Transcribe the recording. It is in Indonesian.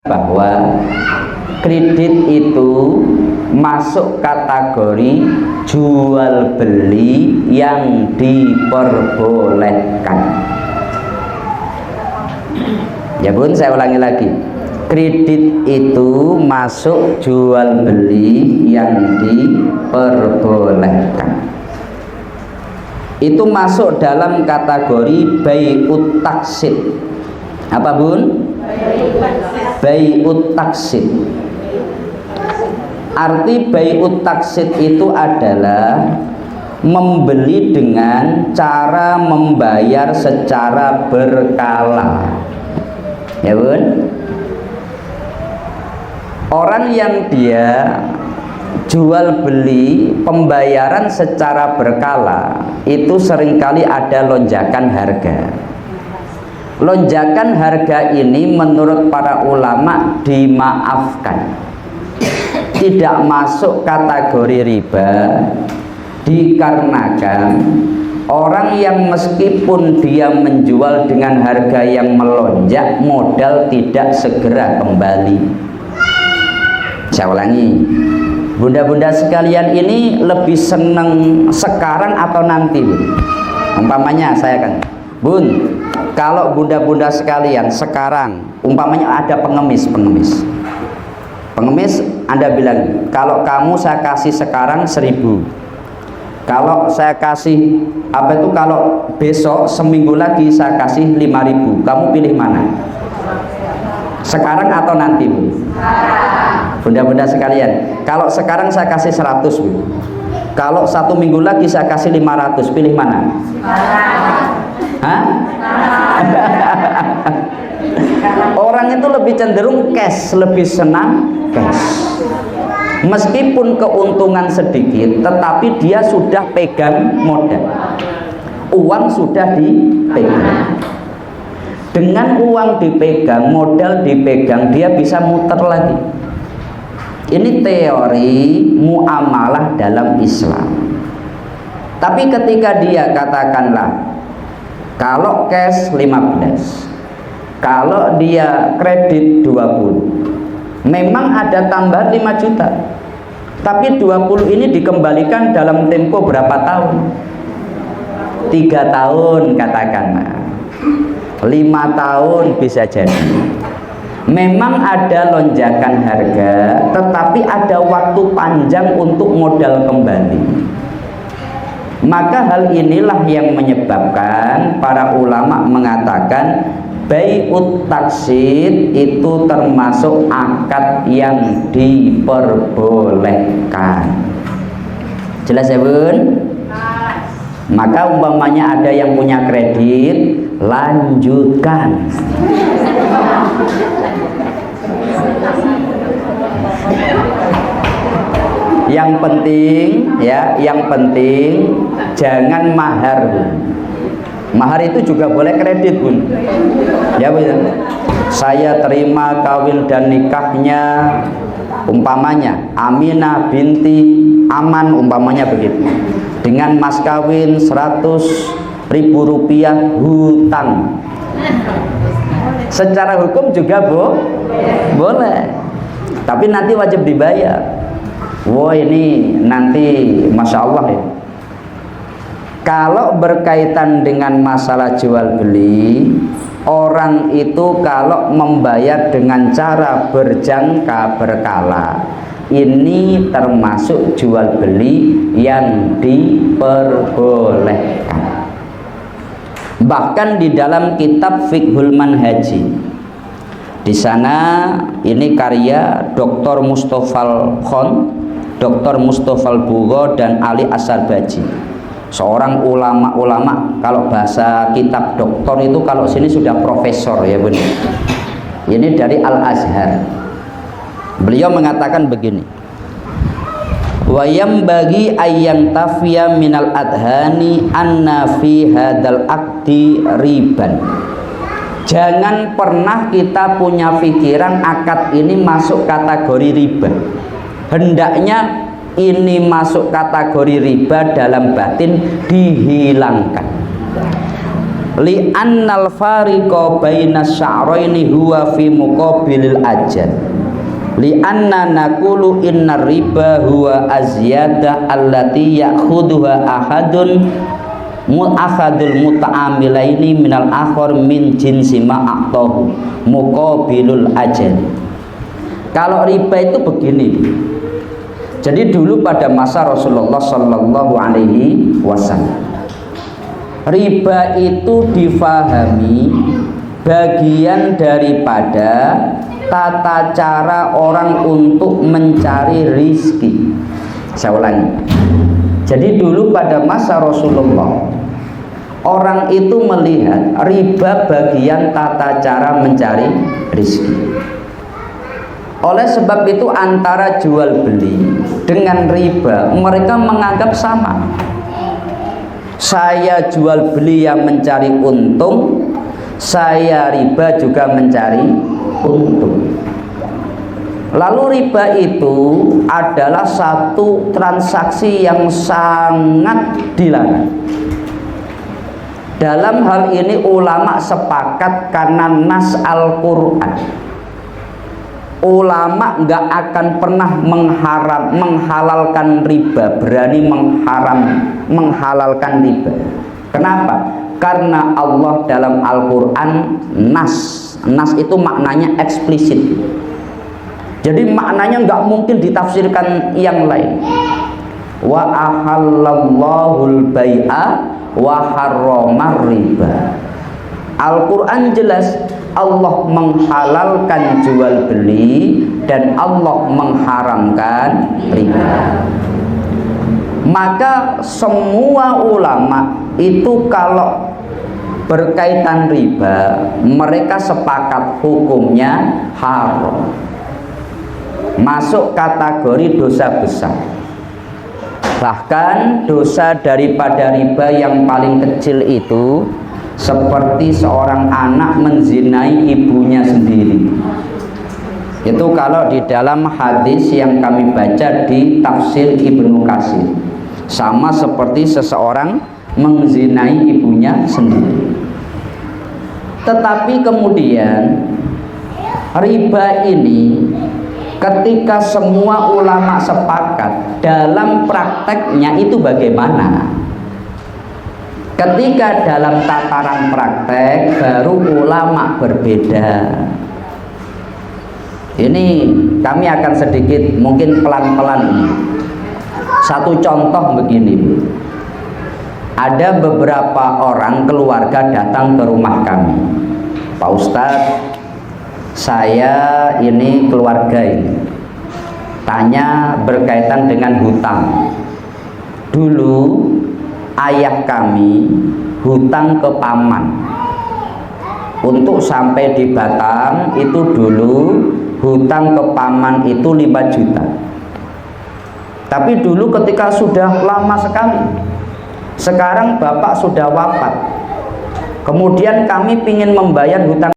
bahwa kredit itu masuk kategori jual beli yang diperbolehkan. Ya Bun, saya ulangi lagi. Kredit itu masuk jual beli yang diperbolehkan. Itu masuk dalam kategori bai'ut taksid. Apa Bun? Bai'ut taksid. Arti bai'ut taksid itu adalah membeli dengan cara membayar secara berkala. Ya Bun? Orang yang dia jual beli pembayaran secara berkala itu seringkali ada lonjakan harga. Lonjakan harga ini menurut para ulama dimaafkan, tidak masuk kategori riba, dikarenakan orang yang meskipun dia menjual dengan harga yang melonjak, modal tidak segera kembali. Saya ulangi, bunda-bunda sekalian ini lebih seneng sekarang atau nanti Bun? Umpamanya saya kan, Bun, kalau bunda-bunda sekalian sekarang umpamanya ada pengemis Anda bilang, kalau kamu saya kasih sekarang 1.000, kalau saya kasih kalau besok seminggu lagi saya kasih 5.000, kamu pilih mana? Sekarang atau nanti Bu? Bunda-bunda sekalian, kalau sekarang saya kasih 100 Bu, kalau 1 minggu lagi saya kasih 500, pilih mana? Hah? Orang itu lebih cenderung cash, lebih senang cash. Meskipun keuntungan sedikit, tetapi dia sudah pegang modal, uang sudah dipegang. Dengan uang dipegang, modal dipegang, dia bisa muter lagi. Ini teori muamalah dalam Islam. Tapi ketika dia katakanlah, kalau cash 15, kalau dia kredit 20, memang ada tambahan 5 juta, tapi 20 ini dikembalikan dalam tempo berapa tahun? 3 tahun katakanlah, 5 tahun bisa jadi. Memang ada lonjakan harga, tetapi ada waktu panjang untuk modal kembali. Maka hal inilah yang menyebabkan para ulama mengatakan bai'ut taksid itu termasuk akad yang diperbolehkan. Jelas ya Bun? Maka umpamanya ada yang punya kredit, lanjutkan. Yang penting ya, yang penting jangan mahar. Mahar itu juga boleh kredit Bun. Ya Bu. Saya terima kawin dan nikahnya umpamanya Aminah binti Aman, umpamanya begitu, dengan mas kawin 100.000 rupiah hutang. Secara hukum juga boleh, tapi nanti wajib dibayar. Wah ini nanti Masya Allah ya. Kalau berkaitan dengan masalah jual beli, orang itu kalau membayar dengan cara berjangka berkala, ini termasuk jual beli yang diperbolehkan. Bahkan di dalam kitab Fiqhul Manhaji, di sana ini karya Dr. Mustofal Khon, Dr. Mustofal Bugho dan Ali As-Sarbaji, seorang ulama-ulama. Kalau bahasa kitab doktor itu kalau sini sudah profesor ya Bun. Ini dari Al-Azhar. Beliau mengatakan begini, wayam bagi ayang tafia minal adhani anna fi hadal akdi riban. Jangan pernah kita punya pikiran akad ini masuk kategori riba. Hendaknya ini masuk kategori riba dalam batin dihilangkan. li annal fariqa baina sya'raini huwa fi muqabilil ajal li anna naqulu innar riba huwa azyadah allati ya'khudhuha ahadul muta'amilaini minal akhar min jinsi ma'aqtahu muqabilul ajal. Kalau riba itu begini. Jadi dulu pada masa Rasulullah Sallallahu Alaihi Wasallam, riba itu difahami bagian daripada tata cara orang untuk mencari rizki. Saya ulangi. Jadi dulu pada masa Rasulullah, orang itu melihat riba bagian tata cara mencari rizki. Oleh sebab itu antara jual beli dengan riba mereka menganggap sama. Saya jual beli yang mencari untung, saya riba juga mencari untung. Lalu riba itu adalah satu transaksi yang sangat dilarang. Dalam hal ini ulama sepakat karena nas Al-Quran. Ulama nggak akan pernah menghalalkan riba, berani menghalalkan riba. Kenapa? Karena Allah dalam Al-Quran nas itu maknanya eksplisit. Jadi maknanya nggak mungkin ditafsirkan yang lain. Wa ahallallahul bai'a wa harramar riba. Al-Quran jelas Allah menghalalkan jual beli dan Allah mengharamkan riba. Maka semua ulama itu kalau berkaitan riba mereka sepakat hukumnya haram, masuk kategori dosa besar. Bahkan dosa daripada riba yang paling kecil itu seperti seorang anak menzinai ibunya sendiri. Itu kalau di dalam hadis yang kami baca di tafsir Ibnu Katsir, sama seperti seseorang menzinai ibunya sendiri. Tetapi kemudian riba ini ketika semua ulama sepakat, dalam prakteknya itu bagaimana? Ketika dalam tataran praktek baru ulama berbeda. Ini kami akan sedikit mungkin pelan-pelan. Satu contoh begini. Ada beberapa orang keluarga datang ke rumah kami. Pak Ustadz, saya ini keluarga ini tanya berkaitan dengan hutang. Dulu ayah kami hutang ke paman untuk sampai di Batam. Itu dulu hutang ke paman itu 5 juta. Tapi dulu ketika sudah lama sekali, sekarang bapak sudah wafat, kemudian kami ingin membayar hutang